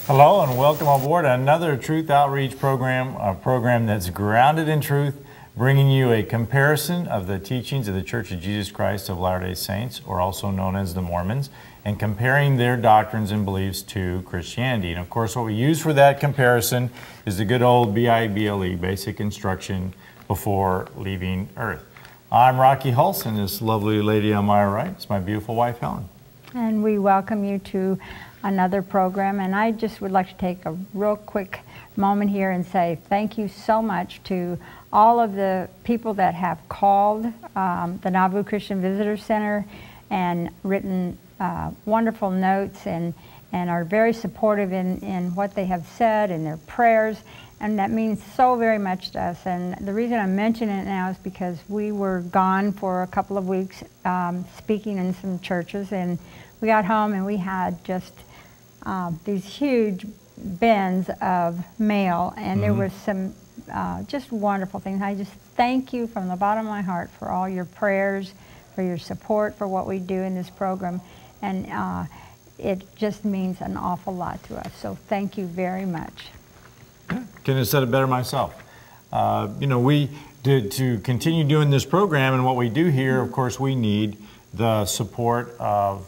Hello and welcome aboard another Truth Outreach program, a program that's grounded in truth, bringing you a comparison of the teachings of the Church of Jesus Christ of Latter-day Saints, or also known as the Mormons, and comparing their doctrines and beliefs to Christianity. And of course, what we use for that comparison is the good old BIBLE, basic instruction before leaving Earth. I'm Rocky Hulse, this lovely lady on my right is my beautiful wife, Helen. And we welcome you to another program, and I just would like to take a real quick moment here and say thank you so much to all of the people that have called the Nauvoo Christian Visitor Center and written wonderful notes and are very supportive in what they have said and their prayers, and that means so very much to us. And the reason I'm mentioning it now is because we were gone for a couple of weeks speaking in some churches, and we got home and we had just these huge bins of mail, and there was some just wonderful things. I just thank you from the bottom of my heart for all your prayers, for your support for what we do in this program, and it just means an awful lot to us. So thank you very much. Couldn't have said it better myself. You know, to continue doing this program and what we do here, of course, we need the support of,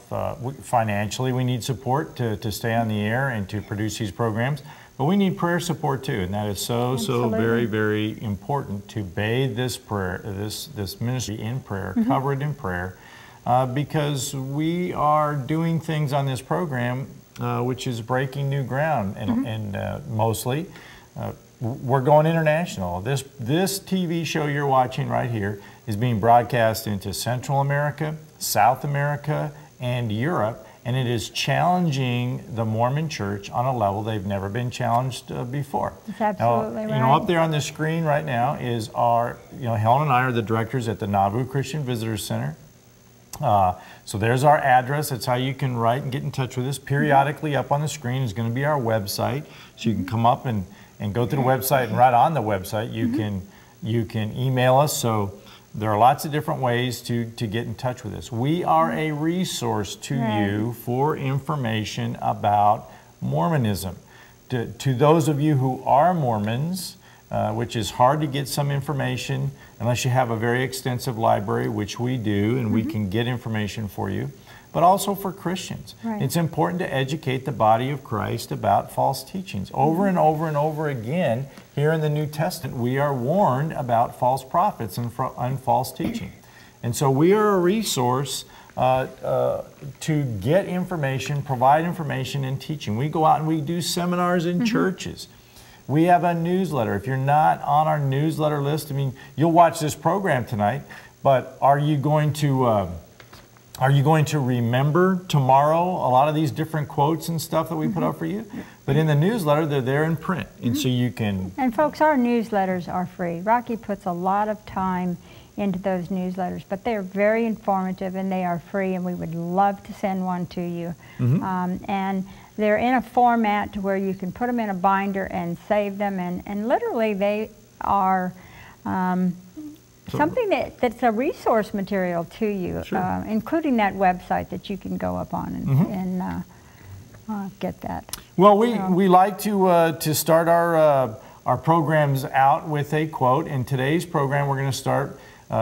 financially we need support to stay on the air and to produce these programs, but we need prayer support too, and that is so very, very important to bathe this prayer, this ministry in prayer, cover it in prayer, because we are doing things on this program which is breaking new ground, and mostly we're going international. This TV show you're watching right here is being broadcast into Central America, South America, and Europe, and it is challenging the Mormon Church on a level they've never been challenged before. That's absolutely right. You know, up there on the screen right now is our, Helen and I are the directors at the Nauvoo Christian Visitor Center. So there's our address. That's how you can write and get in touch with us. Periodically up on the screen is going to be our website, so you can come up and go to the website, and right on the website you can email us. So there are lots of different ways to get in touch with us. We are a resource to you for information about Mormonism. To those of you who are Mormons, which is hard to get some information unless you have a very extensive library, which we do, and we can get information for you, but also for Christians. It's important to educate the body of Christ about false teachings. Over and over and over again, here in the New Testament, we are warned about false prophets and false teaching. And so we are a resource to get information, provide information and teaching. We go out and we do seminars in churches. We have a newsletter. If you're not on our newsletter list, I mean, you'll watch this program tonight, but are you going to remember tomorrow a lot of these different quotes and stuff that we put up for you? But in the newsletter, they're there in print, and so you can... And folks, our newsletters are free. Rocky puts a lot of time into those newsletters, but they're very informative and they are free, and we would love to send one to you. And they're in a format to where you can put them in a binder and save them, and literally they are something that's a resource material to you, including that website that you can go up on and get that. Well, we like to start our programs out with a quote. In today's program, we're going to start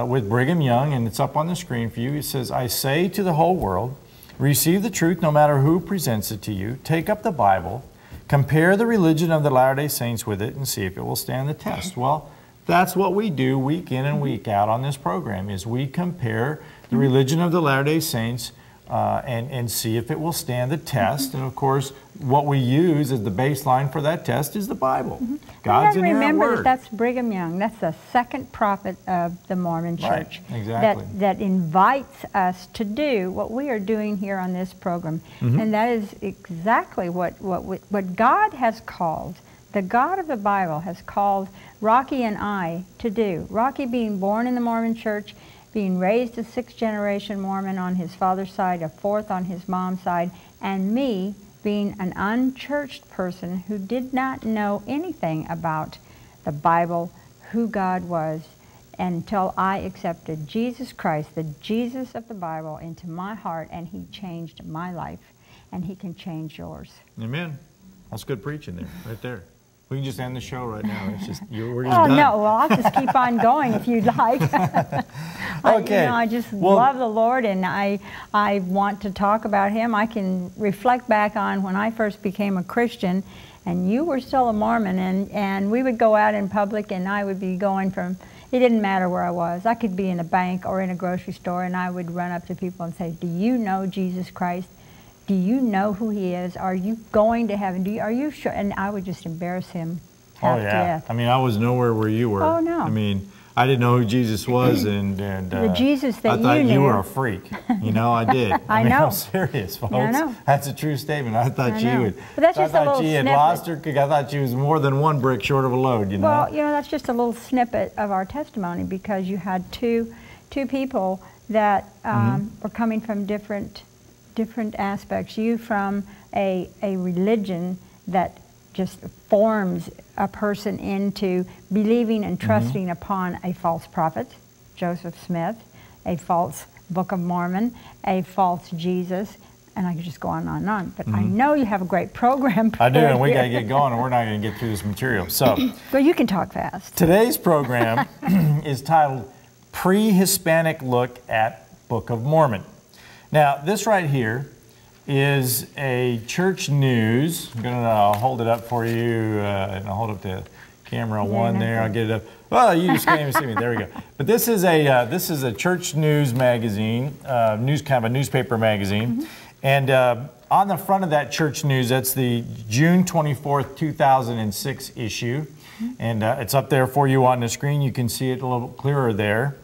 with Brigham Young, and it's up on the screen for you. It says, "I say to the whole world, receive the truth no matter who presents it to you. Take up the Bible, compare the religion of the Latter-day Saints with it, and see if it will stand the test." Well, that's what we do week in and week out on this program, is we compare the religion of the Latter-day Saints and see if it will stand the test. And of course, what we use as the baseline for that test is the Bible. God's inerrant remember word. That's Brigham Young. That's the second prophet of the Mormon Church. Exactly. That invites us to do what we are doing here on this program. And that is exactly what God has called, the God of the Bible has called Rocky and I to do. Rocky being born in the Mormon Church, being raised a 6th generation Mormon on his father's side, a 4th on his mom's side, and me being an unchurched person who did not know anything about the Bible, who God was, until I accepted Jesus Christ, the Jesus of the Bible, into my heart, and He changed my life, and He can change yours. Amen. That's good preaching there, right there. We can just end the show right now. It's just, we're just Oh, done. no, well, I'll just keep on going if you'd like. Okay. I just love the Lord, and I want to talk about Him. I can reflect back on when I first became a Christian, and you were still a Mormon, and we would go out in public, and I would be going from, it didn't matter where I was. I could be in a bank or in a grocery store, and I would run up to people and say, do you know Jesus Christ? Do you know who He is? Are you going to heaven? Are you sure? And I would just embarrass him half to death. I mean, I was nowhere where you were. Oh, no. I mean, I didn't know who Jesus was, and the Jesus that I thought you knew. you were a freak. You know, I did. I mean, know. I'm serious, folks. I know. That's a true statement. I thought she would. But that's just a little she had snippet. lost her. I thought she was more than one brick short of a load. You know. Well, you know, that's just a little snippet of our testimony, because you had two people that were coming from different aspects. You from a religion that just forms a person into believing and trusting upon a false prophet, Joseph Smith, a false Book of Mormon, a false Jesus, and I could just go on and on. But I know you have a great program. I do, and we got to get going, and we're not going to get through this material. So, well, you can talk fast. Today's program is titled Pre-Hispanic Look at Book of Mormon. Now, this right here is a church news. I'm going to hold it up for you, and I'll hold up the camera one there. I'll get it up. Oh, you just can't even see me. There we go. But this is a church news magazine, kind of a newspaper magazine, and on the front of that church news, that's the June 24th, 2006 issue, and it's up there for you on the screen. You can see it a little clearer there,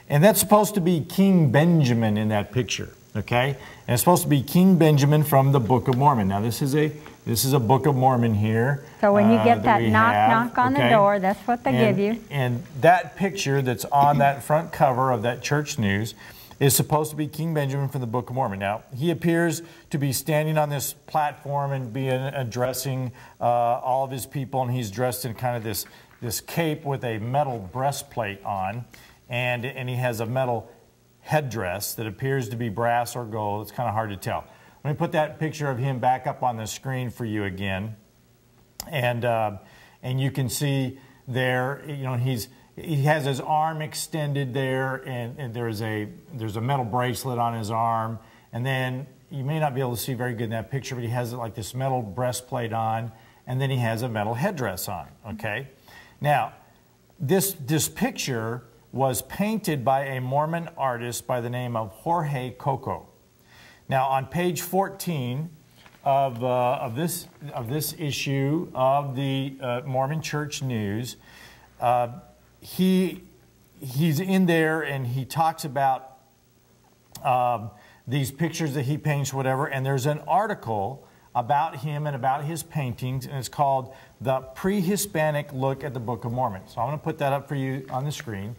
and that's supposed to be King Benjamin in that picture. Okay, and it's supposed to be King Benjamin from the Book of Mormon. Now this is a Book of Mormon here. So when you get that knock on the door, that's what they give you. And that picture that's on that front cover of that church news is supposed to be King Benjamin from the Book of Mormon. Now he appears to be standing on this platform and addressing all of his people, and he's dressed in kind of this cape with a metal breastplate on, and he has a metal headdress that appears to be brass or gold. It's kind of hard to tell. Let me put that picture of him back up on the screen for you again, and you can see there, you know, he has his arm extended there, and there's a metal bracelet on his arm, and then you may not be able to see very good in that picture, but he has like this metal breastplate on, and then he has a metal headdress on. Okay, now this picture was painted by a Mormon artist by the name of Jorge Coco. Now, on page 14 of this issue of the Mormon Church News, he's in there and he talks about these pictures that he paints, whatever. And there's an article about him and about his paintings, and it's called "The Pre-Hispanic Look at the Book of Mormon." So I'm going to put that up for you on the screen.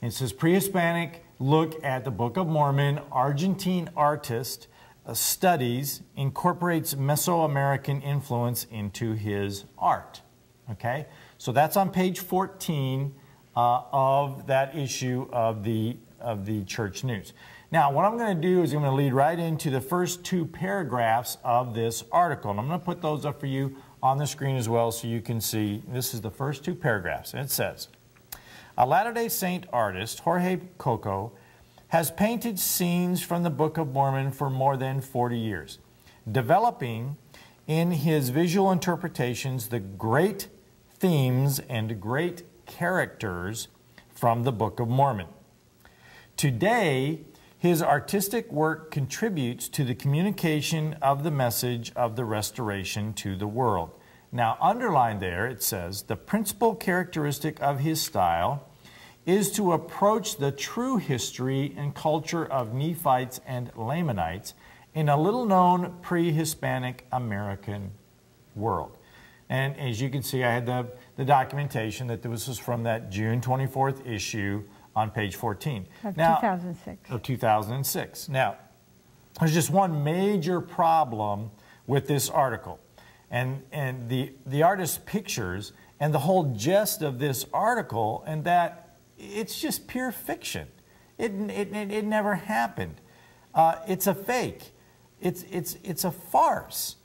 It says, Pre-Hispanic Look at the Book of Mormon, Argentine artist studies, incorporates Mesoamerican influence into his art. Okay, so that's on page 14 of that issue of the Church News. Now, what I'm going to do is I'm going to lead right into the first two paragraphs of this article, and I'm going to put those up for you on the screen as well so you can see. This is the first two paragraphs, and it says, a Latter-day Saint artist, Jorge Coco, has painted scenes from the Book of Mormon for more than 40 years, developing in his visual interpretations the great themes and great characters from the Book of Mormon. Today, his artistic work contributes to the communication of the message of the restoration to the world. Now, underlined there, it says, the principal characteristic of his style is to approach the true history and culture of Nephites and Lamanites in a little-known pre-Hispanic American world. And as you can see, I had the documentation that this was from that June 24th issue on page 14. Of 2006. Of 2006. Now, there's just one major problem with this article. And the artist's pictures and the whole gist of this article, and that it's just pure fiction. It never happened. It's a fake. It's a farce.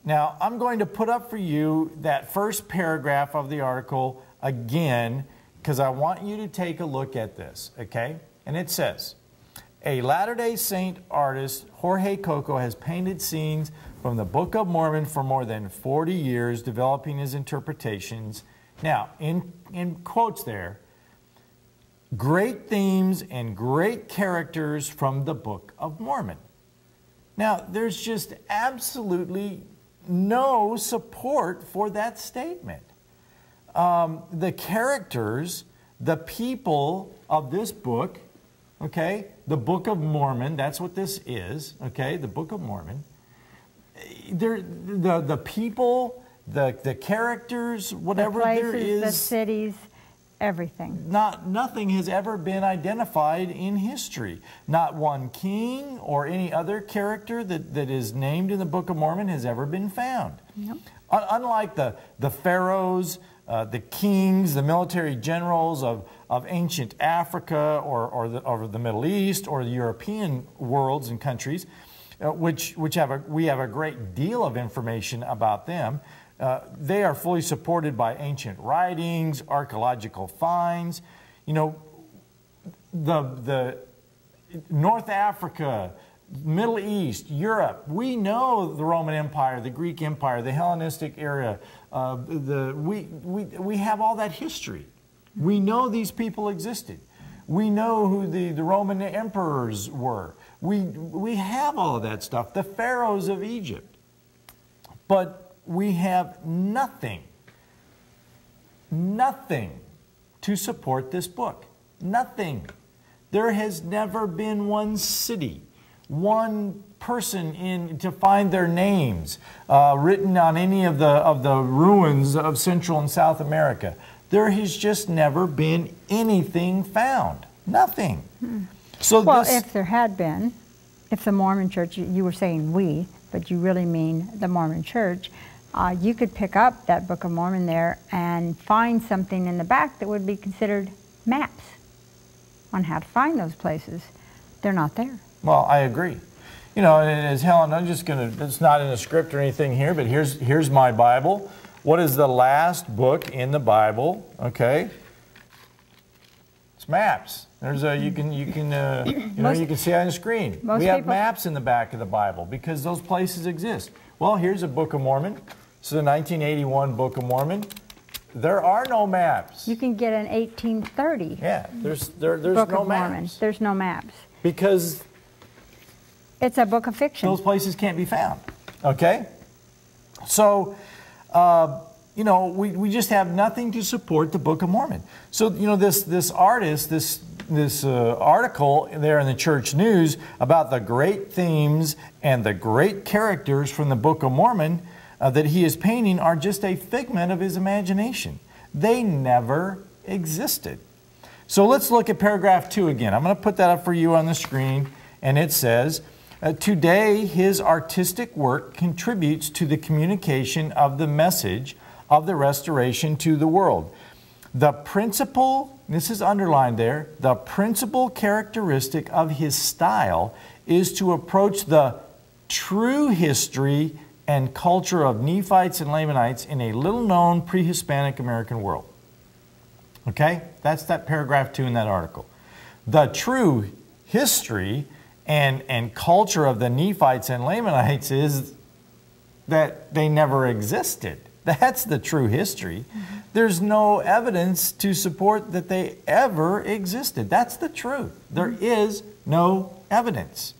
Now, I'm going to put up for you that first paragraph of the article again, because I want you to take a look at this, okay? And it says, a Latter-day Saint artist, Jorge Coco, has painted scenes from the Book of Mormon for more than 40 years, developing his interpretations. Now, in quotes there, great themes and great characters from the Book of Mormon. Now, there's just absolutely no support for that statement. The characters, the people of this book, okay, the Book of Mormon, that's what this is, okay, the Book of Mormon. The people, the characters, whatever the places, there is. the cities, everything. Nothing has ever been identified in history. Not one king or any other character that is named in the Book of Mormon has ever been found. Yep. Unlike the pharaohs, the kings, the military generals of ancient Africa or the Middle East or the European worlds and countries, we have a great deal of information about them. They are fully supported by ancient writings, archaeological finds. You know, the North Africa, Middle East, Europe, we know the Roman Empire, the Greek Empire, the Hellenistic era. We have all that history. We know these people existed. We know who the Roman emperors were. We have all of that stuff, the pharaohs of Egypt. But we have nothing to support this book. Nothing. There has never been one city, one person to find their names written on any of the ruins of Central and South America. There has just never been anything found. Nothing. So well, if there had been, if the Mormon Church, you were saying we, but you really mean the Mormon Church, you could pick up that Book of Mormon there and find something in the back that would be considered maps on how to find those places. They're not there. Well, I agree. You know, as Helen, I'm just going to, it's not in a script or anything here, but here's my Bible. What is the last book in the Bible? Okay. It's maps. There's a, you can you can see on the screen. We have maps in the back of the Bible because those places exist. Well, here's a Book of Mormon. This is the 1981 Book of Mormon. There are no maps. You can get an 1830. Yeah, there's Book no of maps. Mormon. There's no maps. Because it's a book of fiction. Those places can't be found. Okay? So, you know, we just have nothing to support the Book of Mormon. So, you know, this artist, this article there in the Church News about the great themes and the great characters from the Book of Mormon that he is painting are just a figment of his imagination. They never existed. So let's look at paragraph 2 again. I'm going to put that up for you on the screen, and it says, today his artistic work contributes to the communication of the message of the restoration to the world. The principal, this is underlined there, the principal characteristic of his style is to approach the true history and culture of Nephites and Lamanites in a little-known pre-Hispanic American world. Okay? That's that paragraph 2 in that article. The true history and culture of the Nephites and Lamanites is that they never existed. That's the true history. Mm-hmm. There's no evidence to support that they ever existed. That's the truth. There is no evidence.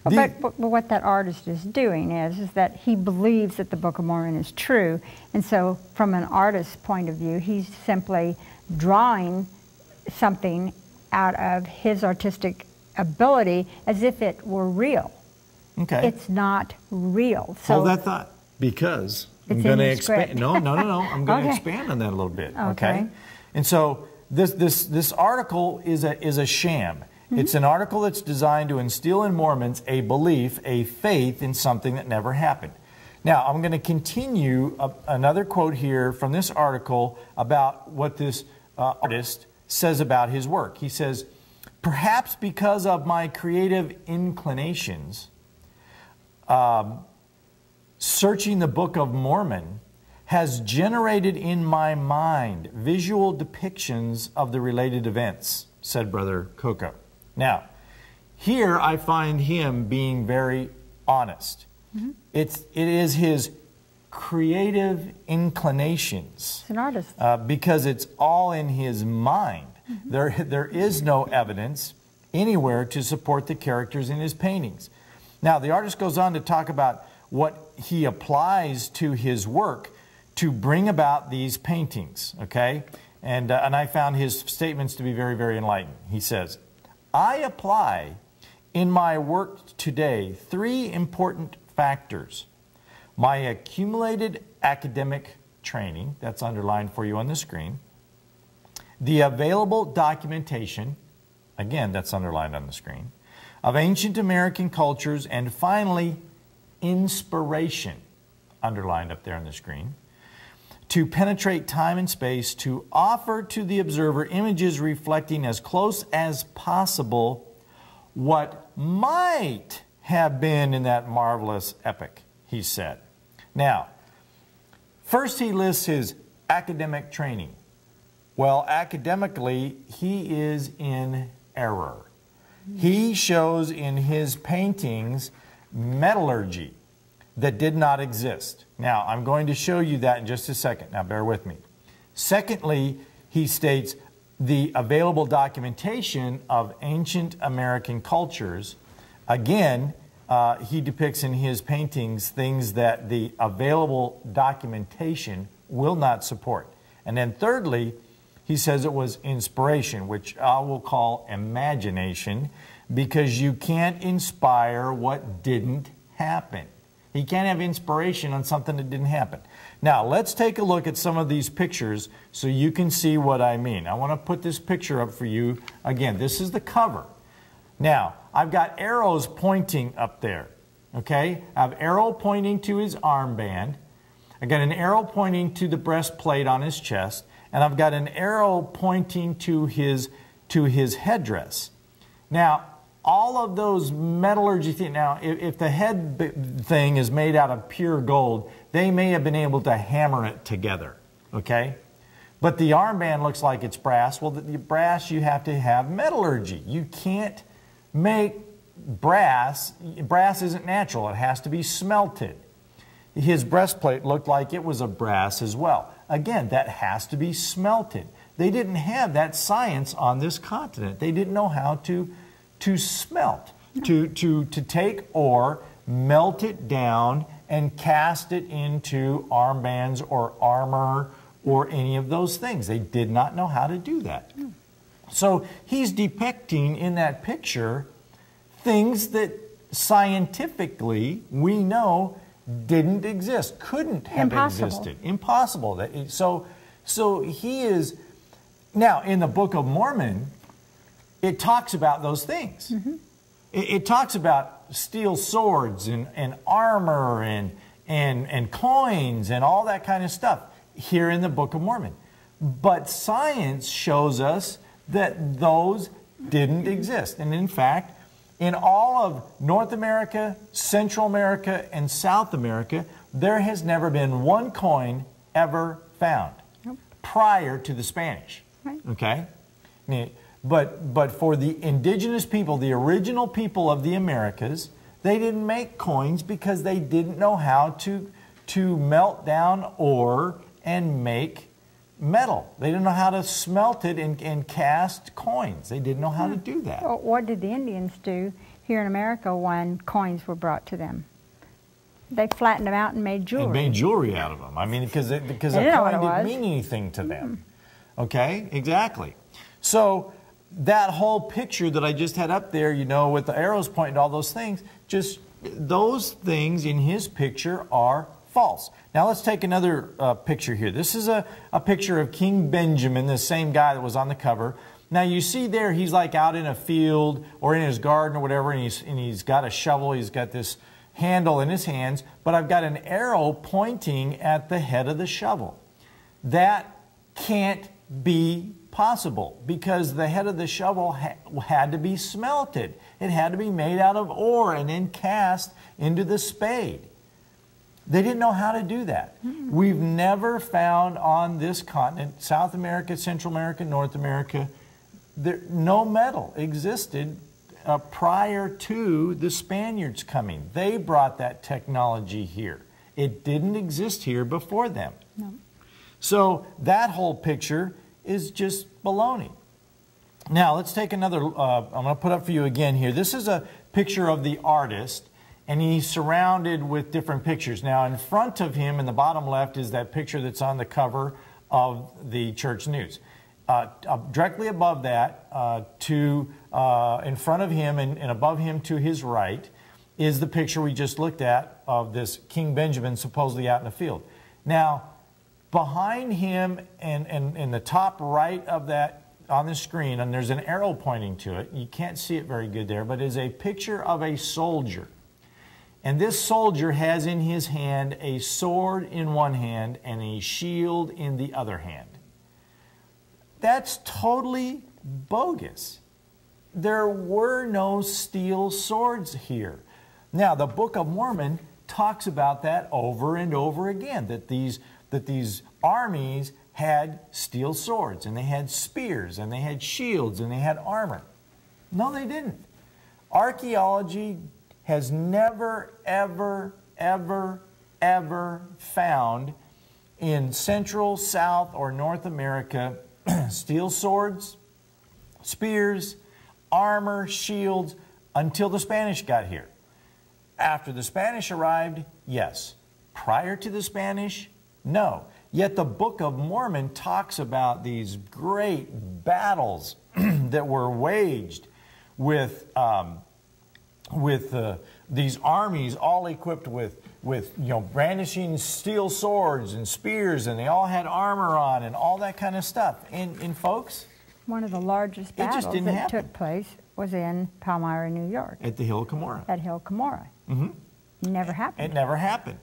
But what that artist is doing is that he believes that the Book of Mormon is true. And so from an artist's point of view, he's simply drawing something out of his artistic ability as if it were real. Okay. It's not real. So hold that thought, because I'm going to expand. No. I'm going to expand on that a little bit. Okay. And so this article is a sham. Mm-hmm. It's an article that's designed to instill in Mormons a belief, a faith in something that never happened. Now, I'm going to continue another quote here from this article about what this artist says about his work. He says, perhaps because of my creative inclinations, searching the Book of Mormon has generated in my mind visual depictions of the related events, said Brother Coco. Now, here I find him being very honest. It is his creative inclinations. He's an artist. Because it's all in his mind. There is no evidence anywhere to support the characters in his paintings. Now, the artist goes on to talk about what he applies to his work to bring about these paintings, okay? And I found his statements to be very, very enlightening. He says, I apply in my work today 3 important factors. My accumulated academic training, that's underlined for you on the screen, the available documentation, again, that's underlined on the screen, of ancient American cultures, and finally, inspiration, underlined up there on the screen, to penetrate time and space, to offer to the observer images reflecting as close as possible what might have been in that marvelous epoch, he said. Now, first he lists his academic training. Well, academically, he is in error. He shows in his paintings metallurgy that did not exist. Now, I'm going to show you that in just a second. Now, bear with me. Secondly, he states the available documentation of ancient American cultures. Again, he depicts in his paintings things that the available documentation will not support. And then thirdly, he says it was inspiration, which I will call imagination, because you can't inspire what didn't happen. He can't have inspiration on something that didn't happen. Now, let's take a look at some of these pictures so you can see what I mean. I want to put this picture up for you. Again, this is the cover. Now, I've got arrows pointing up there, okay? I have arrow pointing to his armband. I've got an arrow pointing to the breastplate on his chest, and I've got an arrow pointing to his headdress. Now, all of those metallurgy things, now, if the head thing is made out of pure gold, they may have been able to hammer it together, okay? But the armband looks like it's brass. Well, the brass, you have to have metallurgy. You can't make brass. Brass isn't natural. It has to be smelted. His breastplate looked like it was a brass as well. Again, that has to be smelted. They didn't have that science on this continent. They didn't know how to smelt, to take ore, melt it down, and cast it into armbands or armor or any of those things. They did not know how to do that. So he's depicting in that picture things that scientifically we know didn't exist, couldn't have existed. Impossible. So he is, now in the Book of Mormon, it talks about those things. It talks about steel swords and armor and coins and all that kind of stuff here in the Book of Mormon. But science shows us that those didn't exist. And in fact, in all of North America, Central America, and South America, there has never been one coin ever found prior to the Spanish. Okay? But for the indigenous people, the original people of the Americas, they didn't make coins because they didn't know how to melt down ore and make metal. They didn't know how to smelt it and cast coins. They didn't know how to do that. Well, what did the Indians do here in America when coins were brought to them? They flattened them out and made jewelry. And made jewelry out of them. I mean, because a coin didn't mean anything to them. Okay, exactly. So that whole picture that I just had up there, you know, with the arrows pointing to all those things, just those things in his picture are false. Now let's take another picture here. This is a picture of King Benjamin, the same guy that was on the cover. Now you see there he's like out in a field or in his garden or whatever, and he's got a shovel, he's got this handle in his hands, but I've got an arrow pointing at the head of the shovel. That can't be possible because the head of the shovel had to be smelted. It had to be made out of ore and then cast into the spade. They didn't know how to do that. We've never found on this continent, South America, Central America, North America, no metal existed prior to the Spaniards coming. They brought that technology here. It didn't exist here before them. No. So that whole picture is just baloney. Now let's take another, I'm going to put up for you again here. This is a picture of the artist, and he's surrounded with different pictures. Now in front of him in the bottom left is that picture that's on the cover of the Church News. Directly above that, in front of him and above him to his right, is the picture we just looked at of this King Benjamin supposedly out in the field. Now, behind him and in the top right of that on the screen, and there's an arrow pointing to it, you can't see it very good there, but is a picture of a soldier. And this soldier has in his hand a sword in one hand and a shield in the other hand. That's totally bogus. There were no steel swords here. Now, the Book of Mormon talks about that over and over again, that these armies had steel swords, and they had spears, and they had shields, and they had armor. No, they didn't. Archaeology has never, ever, ever, ever found in Central, South, or North America steel swords, spears, armor, shields, until the Spanish got here. After the Spanish arrived, yes. Prior to the Spanish, no. Yet the Book of Mormon talks about these great battles that were waged with these armies all equipped with brandishing steel swords and spears, and they all had armor on and all that kind of stuff. And folks, one of the largest battles that took place was in Palmyra, New York. At the Hill Cumorah. At Hill Cumorah. Never happened. It never happened.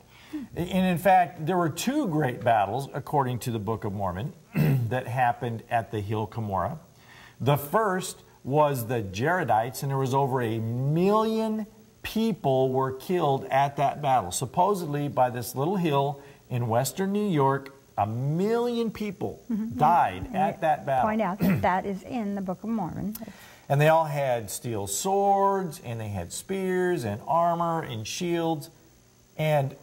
And in fact, there were two great battles, according to the Book of Mormon, that happened at the Hill Cumorah. The first was the Jaredites, and there was over 1 million people were killed at that battle. Supposedly, by this little hill in western New York, 1 million people died at that battle. Point out that that is in the Book of Mormon. And they all had steel swords, and they had spears and armor and shields. And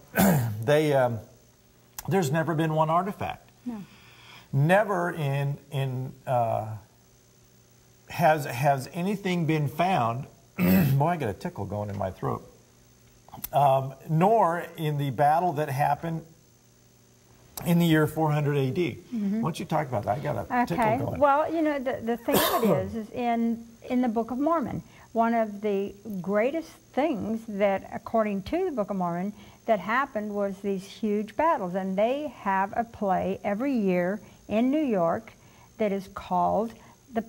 there's never been one artifact. No. Never has anything been found. Boy, I got a tickle going in my throat. Nor in the battle that happened in the year 400 AD. Why don't you talk about that? I got a tickle going. Well, you know, the thing of it is in the Book of Mormon, one of the greatest things that, according to the Book of Mormon, that happened was these huge battles. And they have a play every year in New York that is called the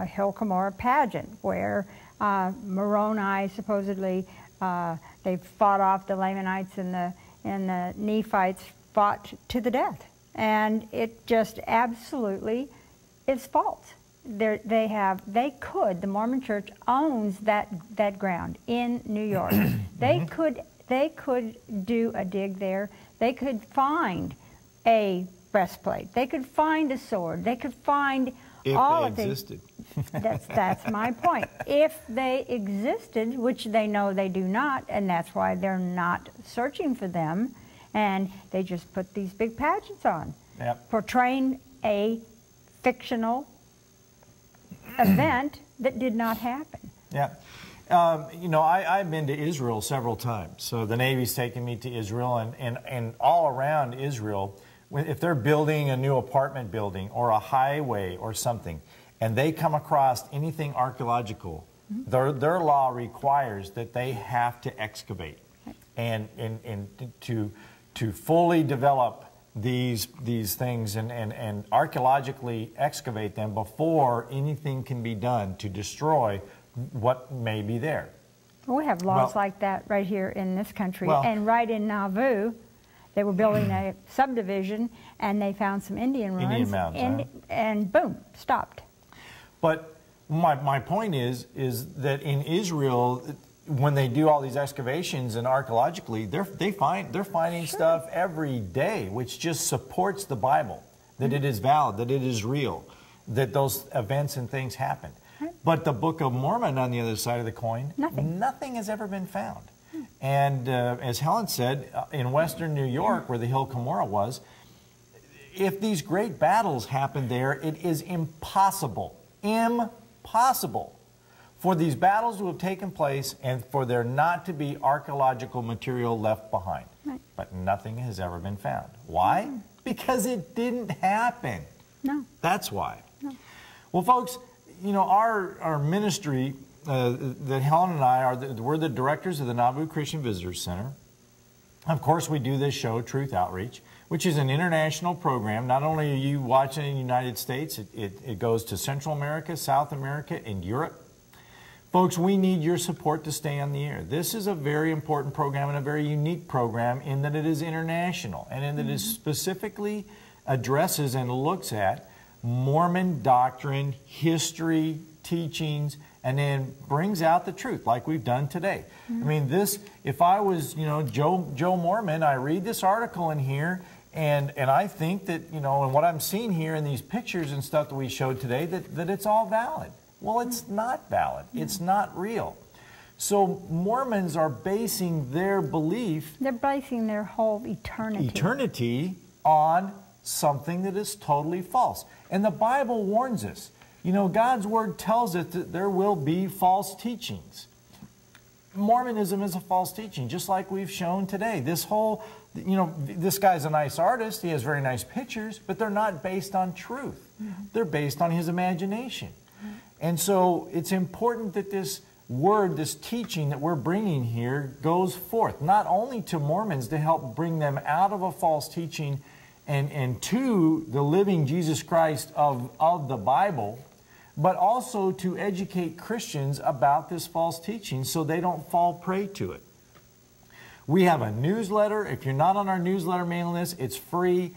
Hill Cumorah Pageant, where Moroni supposedly, they fought off the Lamanites and the Nephites fought to the death. And it just absolutely is false. The Mormon Church owns that ground in New York. They could do a dig there. They could find a breastplate. They could find a sword. They could find all of these. If they existed. That's my point. If they existed, which they know they do not, and that's why they're not searching for them, and they just put these big pageants on, portraying a fictional event that did not happen. Yeah. You know, I've been to Israel several times. So the Navy's taken me to Israel, and all around Israel, if they're building a new apartment building or a highway or something, and they come across anything archaeological, their law requires that they have to excavate and to fully develop these things and archaeologically excavate them before anything can be done to destroy what may be there. Well, we have laws like that right here in this country. And right in Nauvoo, they were building a subdivision, and they found some Indian ruins. Indian mounds, and boom, stopped. But my point is that in Israel, when they do all these excavations and archaeologically, they're finding stuff every day which just supports the Bible, that it is valid, that it is real, that those events and things happened. But the Book of Mormon, on the other side of the coin, nothing has ever been found. And as Helen said, in western New York, where the Hill Cumorah was, if these great battles happened there, it is impossible for these battles to have taken place and for there not to be archaeological material left behind. But nothing has ever been found. Why? Because it didn't happen. No. That's why. No. Well, folks, you know, our ministry, that Helen and I we're the directors of the Nauvoo Christian Visitors Center. Of course, we do this show, Truth Outreach, which is an international program. Not only are you watching in the United States, it goes to Central America, South America, and Europe. Folks, we need your support to stay on the air. This is a very important program and a very unique program in that it is international and in that it specifically addresses and looks at Mormon doctrine, history, teachings, and then brings out the truth like we've done today. I mean, if I was, you know, Joe Mormon, I read this article in here and I think that, you know, and what I'm seeing here in these pictures and stuff that we showed today, that it's all valid. Well, it's not valid. It's not real. So Mormons are basing their belief, they're basing their whole eternity on something that is totally false. And the Bible warns us. You know, God's Word tells us that there will be false teachings. Mormonism is a false teaching, just like we've shown today. This whole, you know, this guy's a nice artist. He has very nice pictures, but they're not based on truth. They're based on his imagination. And so it's important that this word, this teaching that we're bringing here goes forth, not only to Mormons to help bring them out of a false teaching and to the living Jesus Christ of the Bible, but also to educate Christians about this false teaching so they don't fall prey to it. We have a newsletter. If you're not on our newsletter mailing list, it's free.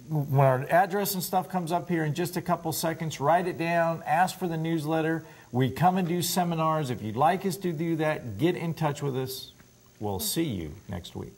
When our address and stuff comes up here in just a couple seconds, write it down, ask for the newsletter. We come and do seminars. If you'd like us to do that, get in touch with us. We'll see you next week.